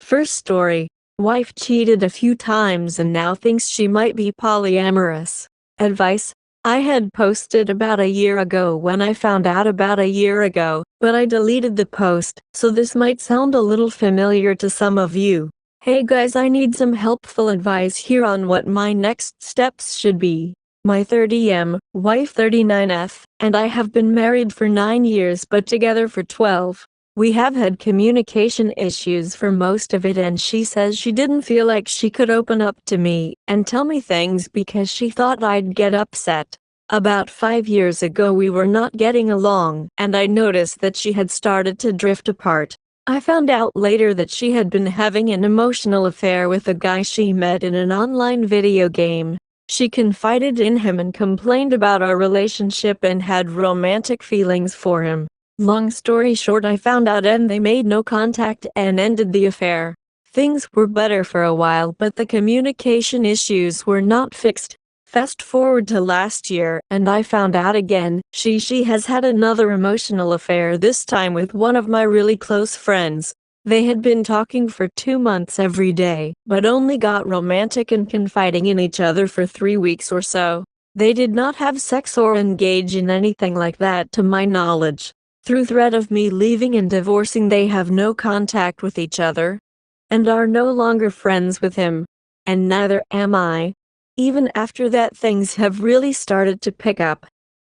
First story. Wife cheated a few times and now thinks she might be polyamorous. Advice. I had posted about a year ago when I found out about a year ago, but I deleted the post, so this might sound a little familiar to some of you. Hey guys, I need some helpful advice here on what my next steps should be. My 30M, wife 39F, and I have been married for 9 years but together for 12. We have had communication issues for most of it, and she says she didn't feel like she could open up to me and tell me things because she thought I'd get upset. About 5 years ago we were not getting along, and I noticed that she had started to drift apart. I found out later that she had been having an emotional affair with a guy she met in an online video game. She confided in him and complained about our relationship and had romantic feelings for him. Long story short, I found out and they made no contact and ended the affair. Things were better for a while, but the communication issues were not fixed. Fast forward to last year, and I found out again, she has had another emotional affair, this time with one of my really close friends. They had been talking for 2 months every day, but only got romantic and confiding in each other for 3 weeks or so. They did not have sex or engage in anything like that to my knowledge. Through threat of me leaving and divorcing, they have no contact with each other and are no longer friends with him. And neither am I. Even after that, things have really started to pick up,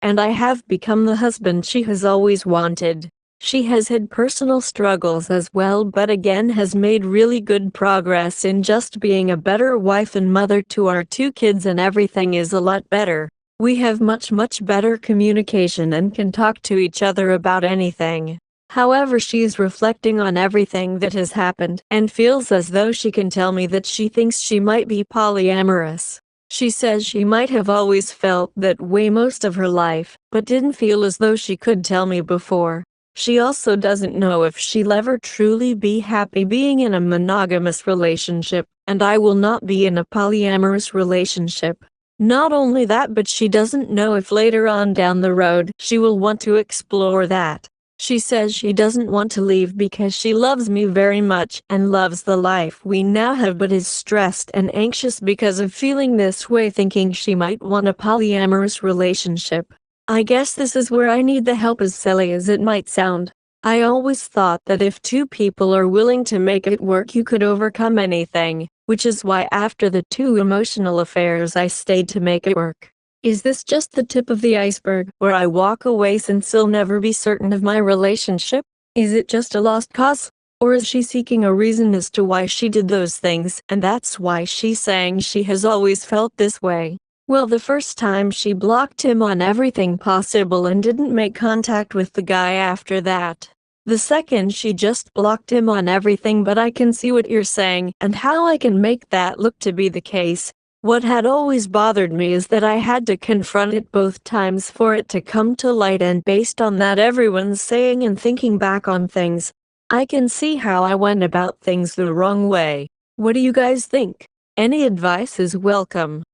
and I have become the husband she has always wanted. She has had personal struggles as well, but again has made really good progress in just being a better wife and mother to our 2 kids, and everything is a lot better. We have much better communication and can talk to each other about anything. However, she's reflecting on everything that has happened and feels as though she can tell me that she thinks she might be polyamorous. She says she might have always felt that way most of her life, but didn't feel as though she could tell me before. She also doesn't know if she'll ever truly be happy being in a monogamous relationship, and I will not be in a polyamorous relationship. Not only that, but she doesn't know if later on down the road she will want to explore that. She says she doesn't want to leave because she loves me very much and loves the life we now have, but is stressed and anxious because of feeling this way, thinking she might want a polyamorous relationship. I guess this is where I need the help, as silly as it might sound. I always thought that if 2 people are willing to make it work, you could overcome anything, which is why after the 2 emotional affairs I stayed to make it work. Is this just the tip of the iceberg, where I walk away since I'll never be certain of my relationship? Is it just a lost cause? Or is she seeking a reason as to why she did those things, and that's why she's saying she has always felt this way? Well, the first time she blocked him on everything possible and didn't make contact with the guy after that. The second, she just blocked him on everything, but I can see what you're saying and how I can make that look to be the case. What had always bothered me is that I had to confront it both times for it to come to light, and based on that everyone's saying and thinking back on things, I can see how I went about things the wrong way. What do you guys think? Any advice is welcome.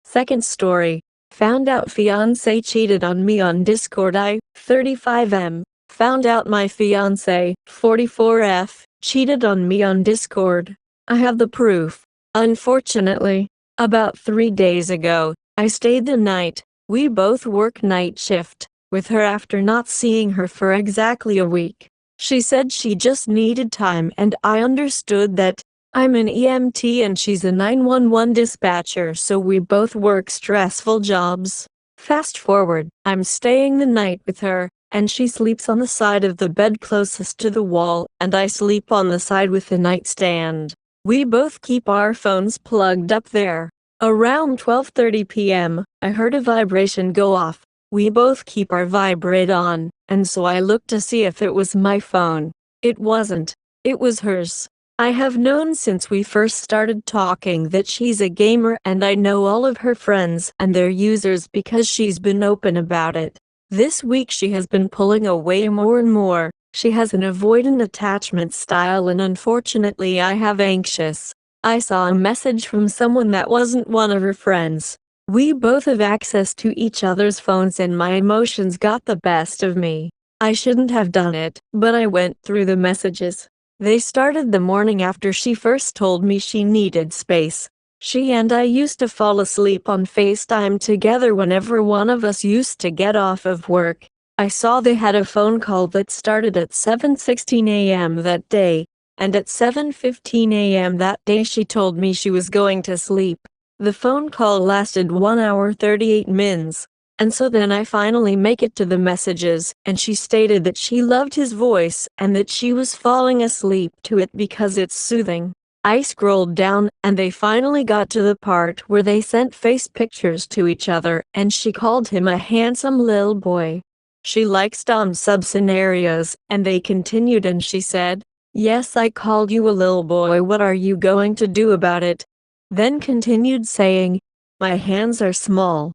Second story. Found out fiancé cheated on me on Discord. I, 35M, found out my fiancé, 44F, cheated on me on Discord. I have the proof. Unfortunately, about 3 days ago, I stayed the night, we both work night shift, with her after not seeing her for exactly a week. She said she just needed time, and I understood that. I'm an EMT and she's a 911 dispatcher, so we both work stressful jobs. Fast forward, I'm staying the night with her, and she sleeps on the side of the bed closest to the wall, and I sleep on the side with the nightstand. We both keep our phones plugged up there. Around 12:30 p.m., I heard a vibration go off. We both keep our vibrate on, and so I looked to see if it was my phone. It wasn't. It was hers. I have known since we first started talking that she's a gamer, and I know all of her friends and their users because she's been open about it. This week she has been pulling away more and more. She has an avoidant attachment style, and unfortunately I have anxious. I saw a message from someone that wasn't one of her friends. We both have access to each other's phones, and my emotions got the best of me. I shouldn't have done it, but I went through the messages. They started the morning after she first told me she needed space. She and I used to fall asleep on FaceTime together whenever one of us used to get off of work. I saw they had a phone call that started at 7:16 a.m. that day, and at 7:15 a.m. that day she told me she was going to sleep. The phone call lasted 1 hour 38 minutes. And so then I finally make it to the messages, and she stated that she loved his voice and that she was falling asleep to it because it's soothing. I scrolled down, and they finally got to the part where they sent face pictures to each other, and she called him a handsome little boy. She likes dumb sub-scenarios, and they continued and she said, "Yes, I called you a little boy, what are you going to do about it?" Then continued saying, "My hands are small.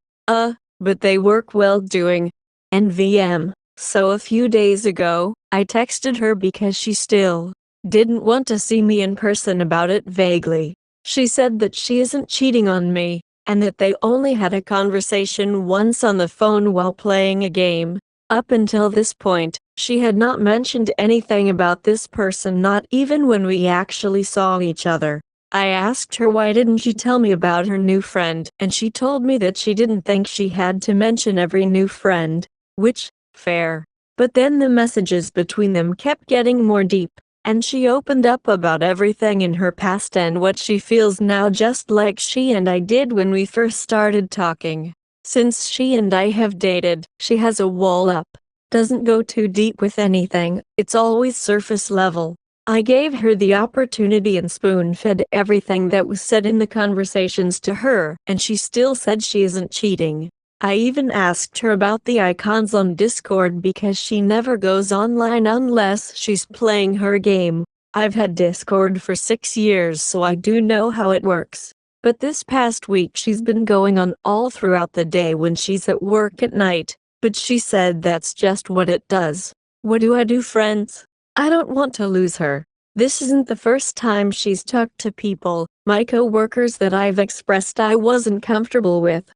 But they work well doing NVM. So a few days ago, I texted her because she still didn't want to see me in person about it vaguely. She said that she isn't cheating on me, and that they only had a conversation once on the phone while playing a game. Up until this point, she had not mentioned anything about this person, not even when we actually saw each other. I asked her why didn't she tell me about her new friend, and she told me that she didn't think she had to mention every new friend, which, fair. But then the messages between them kept getting more deep, and she opened up about everything in her past and what she feels now, just like she and I did when we first started talking. Since she and I have dated, she has a wall up. Doesn't go too deep with anything, it's always surface level. I gave her the opportunity and spoon-fed everything that was said in the conversations to her, and she still said she isn't cheating. I even asked her about the icons on Discord because she never goes online unless she's playing her game. I've had Discord for 6 years, so I do know how it works. But this past week she's been going on all throughout the day when she's at work at night, but she said that's just what it does. What do I do, friends? I don't want to lose her. This isn't the first time she's talked to people, my co-workers, that I've expressed I wasn't comfortable with.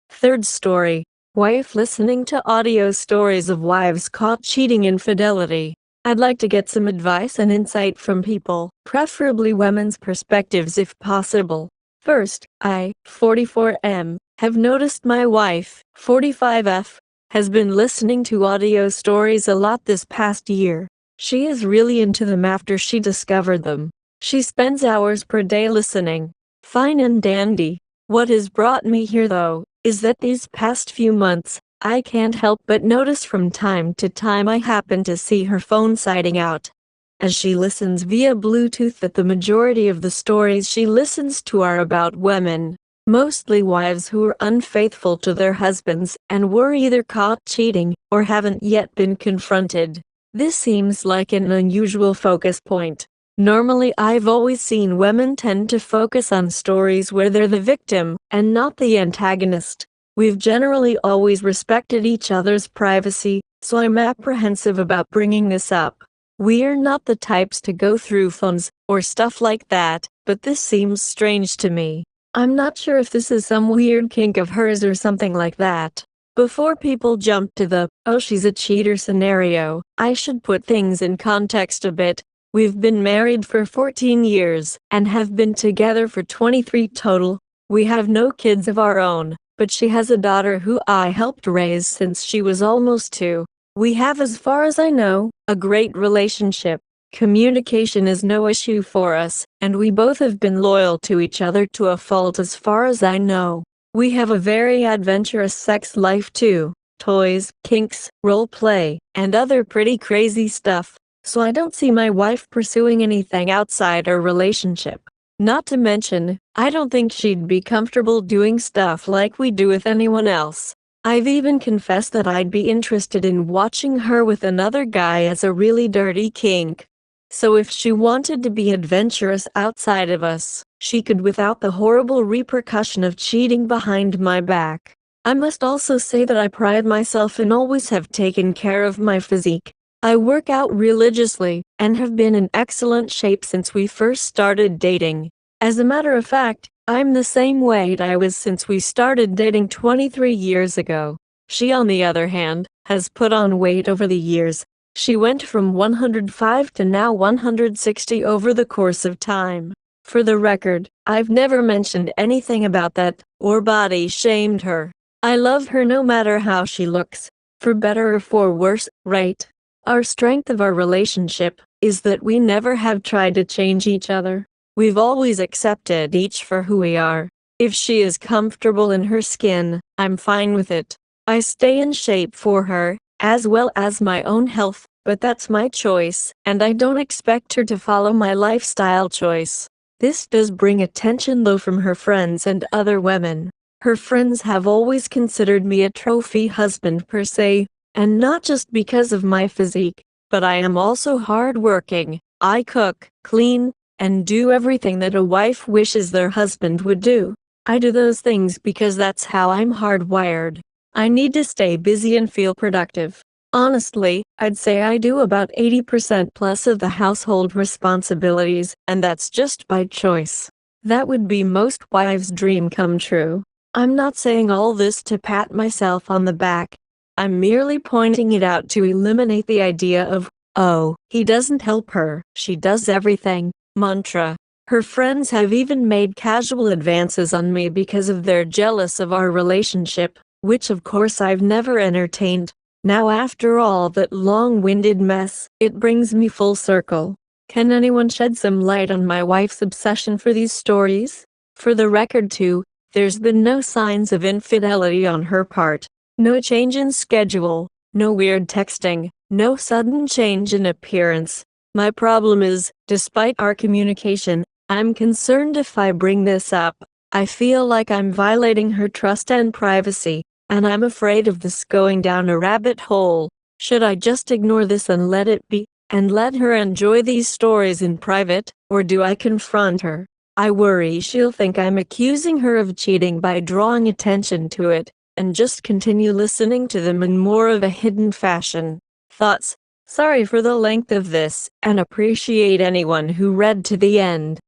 Third story. Wife listening to audio stories of wives caught cheating infidelity. I'd like to get some advice and insight from people, preferably women's perspectives if possible. First, I, 44M, have noticed my wife, 45F, has been listening to audio stories a lot this past year. She is really into them after she discovered them. She spends hours per day listening. Fine and dandy. What has brought me here though, is that these past few months, I can't help but notice from time to time I happen to see her phone sighting out as she listens via Bluetooth that the majority of the stories she listens to are about women, mostly wives who are unfaithful to their husbands and were either caught cheating or haven't yet been confronted. This seems like an unusual focus point. Normally I've always seen women tend to focus on stories where they're the victim and not the antagonist. We've generally always respected each other's privacy, so I'm apprehensive about bringing this up. We're not the types to go through phones or stuff like that, but this seems strange to me. I'm not sure if this is some weird kink of hers or something like that. Before people jump to the, "oh, she's a cheater" scenario, I should put things in context a bit. We've been married for 14 years and have been together for 23 total. We have no kids of our own, but she has a daughter who I helped raise since she was almost 2. We have, as far as I know, a great relationship. Communication is no issue for us, and we both have been loyal to each other to a fault as far as I know. We have a very adventurous sex life too. Toys, kinks, role play, and other pretty crazy stuff. So I don't see my wife pursuing anything outside our relationship. Not to mention, I don't think she'd be comfortable doing stuff like we do with anyone else. I've even confessed that I'd be interested in watching her with another guy as a really dirty kink. So if she wanted to be adventurous outside of us, she could without the horrible repercussion of cheating behind my back. I must also say that I pride myself and always have taken care of my physique. I work out religiously and have been in excellent shape since we first started dating. As a matter of fact, I'm the same weight I was since we started dating 23 years ago. She, on the other hand, has put on weight over the years, She went from 105 to now 160 over the course of time. For the record, I've never mentioned anything about that, or body shamed her. I love her no matter how she looks, for better or for worse, right? Our strength of our relationship is that we never have tried to change each other. We've always accepted each for who we are. If she is comfortable in her skin, I'm fine with it. I stay in shape for her, as well as my own health, but that's my choice, and I don't expect her to follow my lifestyle choice. This does bring attention though from her friends and other women. Her friends have always considered me a trophy husband per se, and not just because of my physique, but I am also hardworking. I cook, clean, and do everything that a wife wishes their husband would do. I do those things because that's how I'm hardwired. I need to stay busy and feel productive. Honestly, I'd say I do about 80% plus of the household responsibilities, and that's just by choice. That would be most wives' dream come true. I'm not saying all this to pat myself on the back. I'm merely pointing it out to eliminate the idea of, oh, he doesn't help her, she does everything, mantra. Her friends have even made casual advances on me because of they're jealous of our relationship, which of course I've never entertained. Now after all that long-winded mess, it brings me full circle. Can anyone shed some light on my wife's obsession for these stories? For the record too, there's been no signs of infidelity on her part. No change in schedule, no weird texting, no sudden change in appearance. My problem is, despite our communication, I'm concerned if I bring this up, I feel like I'm violating her trust and privacy, and I'm afraid of this going down a rabbit hole. Should I just ignore this and let it be, and let her enjoy these stories in private, or do I confront her? I worry she'll think I'm accusing her of cheating by drawing attention to it, and just continue listening to them in more of a hidden fashion. Thoughts? Sorry for the length of this, and appreciate anyone who read to the end.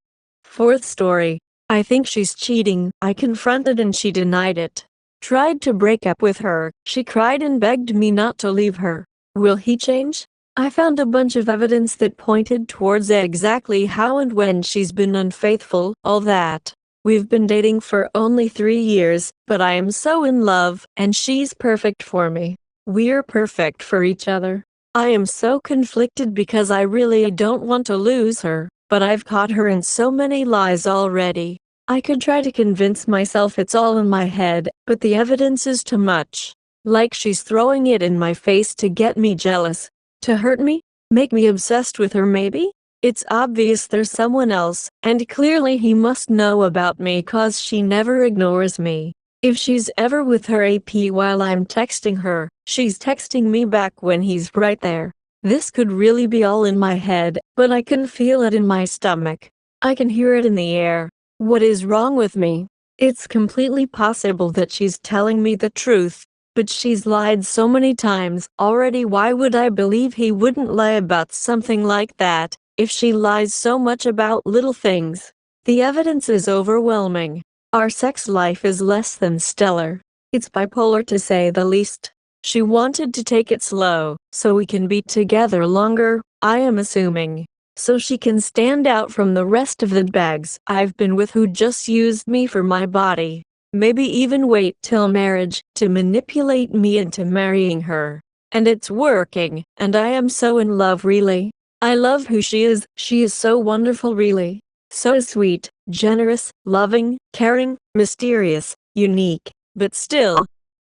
Fourth story. I think she's cheating. I confronted and she denied it. Tried to break up with her. She cried and begged me not to leave her. Will he change? I found a bunch of evidence that pointed towards exactly how and when she's been unfaithful, all that. We've been dating for only 3 years, but I am so in love, and she's perfect for me. We're perfect for each other. I am so conflicted because I really don't want to lose her, but I've caught her in so many lies already. I could try to convince myself it's all in my head, but the evidence is too much. Like she's throwing it in my face to get me jealous. To hurt me? Make me obsessed with her maybe? It's obvious there's someone else, and clearly he must know about me cause she never ignores me. If she's ever with her AP while I'm texting her, she's texting me back when he's right there. This could really be all in my head, but I can feel it in my stomach. I can hear it in the air. What is wrong with me? It's completely possible that she's telling me the truth. But she's lied so many times already. Why would I believe he wouldn't lie about something like that, if she lies so much about little things? The evidence is overwhelming. Our sex life is less than stellar. It's bipolar to say the least. She wanted to take it slow, so we can be together longer, I am assuming. So she can stand out from the rest of the bags I've been with who just used me for my body. Maybe even wait till marriage to manipulate me into marrying her. And it's working, and I am so in love really. I love who she is so wonderful really. So sweet, generous, loving, caring, mysterious, unique, but still,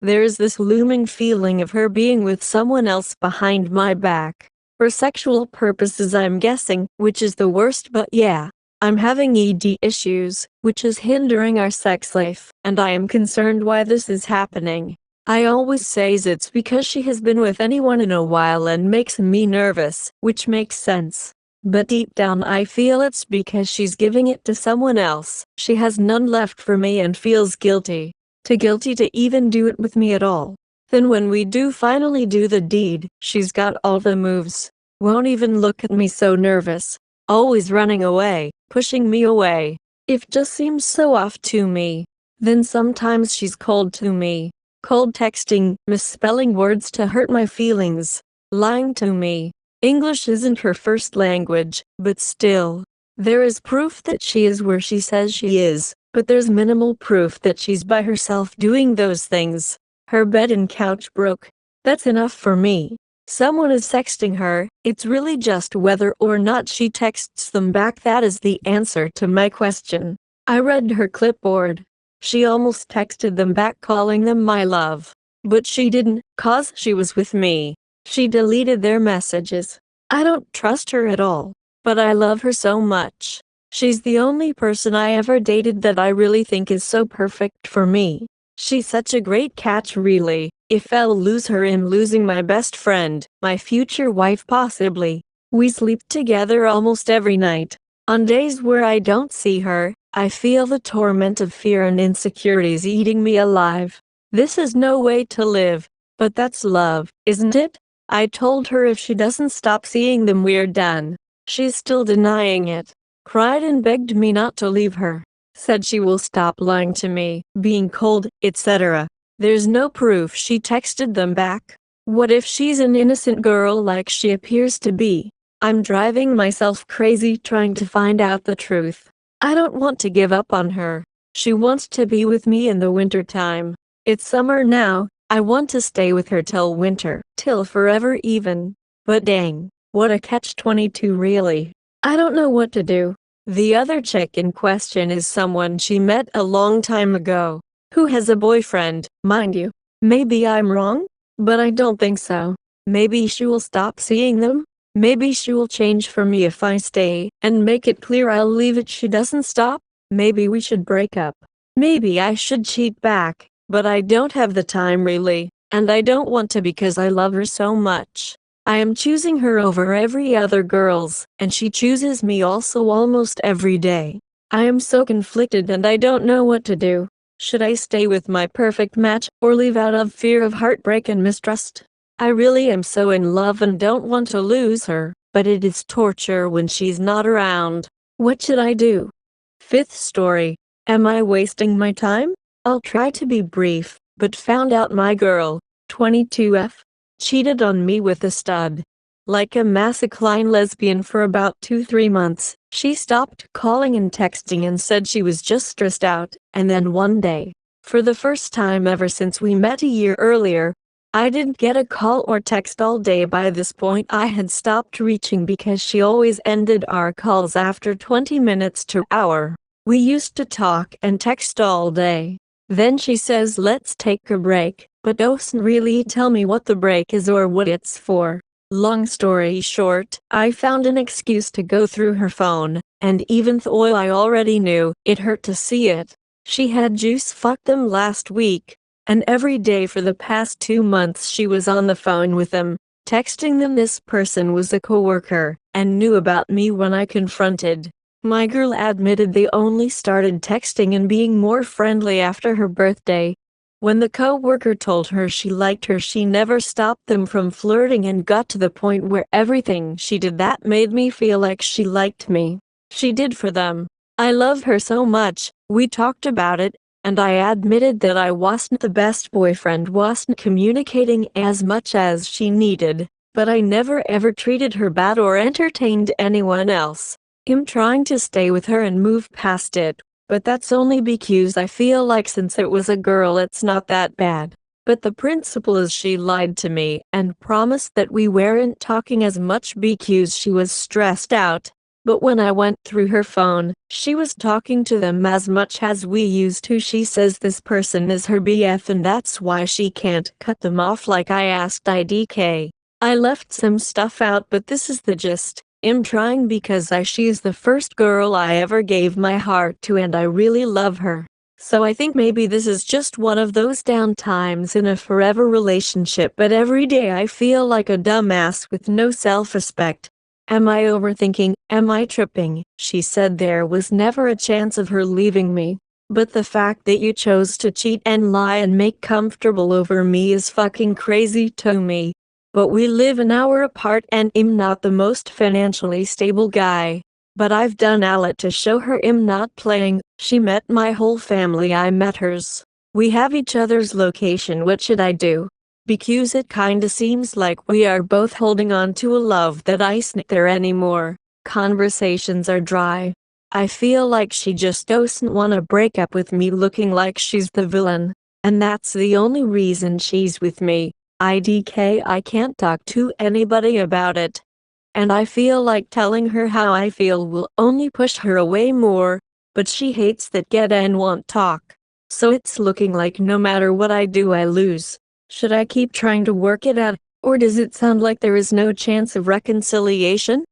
there's this looming feeling of her being with someone else behind my back. For sexual purposes I'm guessing, which is the worst, but yeah. I'm having ED issues, which is hindering our sex life, and I am concerned why this is happening. I always says it's because she has been with anyone in a while and makes me nervous, which makes sense. But deep down I feel it's because she's giving it to someone else. She has none left for me and feels guilty. Too guilty to even do it with me at all. Then when we do finally do the deed, she's got all the moves. Won't even look at me, so nervous. Always running away, pushing me away. It just seems so off to me. Then sometimes she's cold to me. Cold texting, misspelling words to hurt my feelings. lying to me. English isn't her first language, but still. There is proof that she is where she says she is, but there's minimal proof that she's by herself doing those things. Her bed and couch broke. That's enough for me. Someone is sexting her, it's really just whether or not she texts them back that is the answer to my question. I read her clipboard. She almost texted them back calling them my love. But she didn't, 'cause she was with me. She deleted their messages. I don't trust her at all, but I love her so much. She's the only person I ever dated that I really think is so perfect for me. She's such a great catch really. If I'll lose her I'm losing my best friend, my future wife possibly. We sleep together almost every night. On days where I don't see her, I feel the torment of fear and insecurities eating me alive. This is no way to live, but that's love, isn't it? I told her if she doesn't stop seeing them we're done. She's still denying it. Cried and begged me not to leave her. Said she will stop lying to me, being cold, etc. There's no proof she texted them back. What if she's an innocent girl like she appears to be? I'm driving myself crazy trying to find out the truth. I don't want to give up on her. She wants to be with me in the winter time. It's summer now, I want to stay with her till winter, till forever even. But dang, what a catch-22 really. I don't know what to do. The other chick in question is someone she met a long time ago, who has a boyfriend, mind you. Maybe I'm wrong, but I don't think so. Maybe she will stop seeing them. Maybe she will change for me if I stay, and make it clear I'll leave if she doesn't stop. Maybe we should break up. Maybe I should cheat back, but I don't have the time really, and I don't want to because I love her so much. I am choosing her over every other girls, and she chooses me also almost every day. I am so conflicted and I don't know what to do. Should I stay with my perfect match, or leave out of fear of heartbreak and mistrust? I really am so in love and don't want to lose her, but it is torture when she's not around. What should I do? Fifth story. Am I wasting my time? I'll try to be brief, but found out my girl, 22F, cheated on me with a stud. Like a masculine lesbian for about 2-3 months, she stopped calling and texting and said she was just stressed out, and then one day, for the first time ever since we met a year earlier, I didn't get a call or text all day. By this point I had stopped reaching because she always ended our calls after 20 minutes to hour. We used to talk and text all day. Then she says let's take a break, but doesn't really tell me what the break is or what it's for. Long story short, I found an excuse to go through her phone, and even though I already knew, it hurt to see it. She had juice fucked them last week, and every day for the past 2 months she was on the phone with them, texting them. This person was a coworker, and knew about me when I confronted. My girl admitted they only started texting and being more friendly after her birthday. When the co-worker told her she liked her, she never stopped them from flirting and got to the point where everything she did that made me feel like she liked me, she did for them. I love her so much. We talked about it, and I admitted that I wasn't the best boyfriend, wasn't communicating as much as she needed, but I never ever treated her bad or entertained anyone else. I'm trying to stay with her and move past it, but that's only because I feel like since it was a girl it's not that bad. But the principle is she lied to me and promised that we weren't talking as much because she was stressed out. But when I went through her phone, she was talking to them as much as we used to. She says this person is her BF and that's why she can't cut them off like I asked IDK. I left some stuff out but this is the gist. I'm trying because she is the first girl I ever gave my heart to and I really love her. So I think maybe this is just one of those down times in a forever relationship, but every day I feel like a dumbass with no self-respect. Am I overthinking? Am I tripping? She said there was never a chance of her leaving me. But the fact that you chose to cheat and lie and make comfortable over me is fucking crazy to me. But we live an hour apart and I'm not the most financially stable guy. But I've done a lot to show her I'm not playing. She met my whole family, I met hers. We have each other's location. What should I do? because it kinda seems like we are both holding on to a love that isn't there anymore. Conversations are dry. I feel like she just doesn't wanna break up with me looking like she's the villain. And that's the only reason she's with me. I can't talk to anybody about it. And I feel like telling her how I feel will only push her away more, but she hates that get and won't talk. So it's looking like no matter what I do I lose. Should I keep trying to work it out, or does it sound like there is no chance of reconciliation?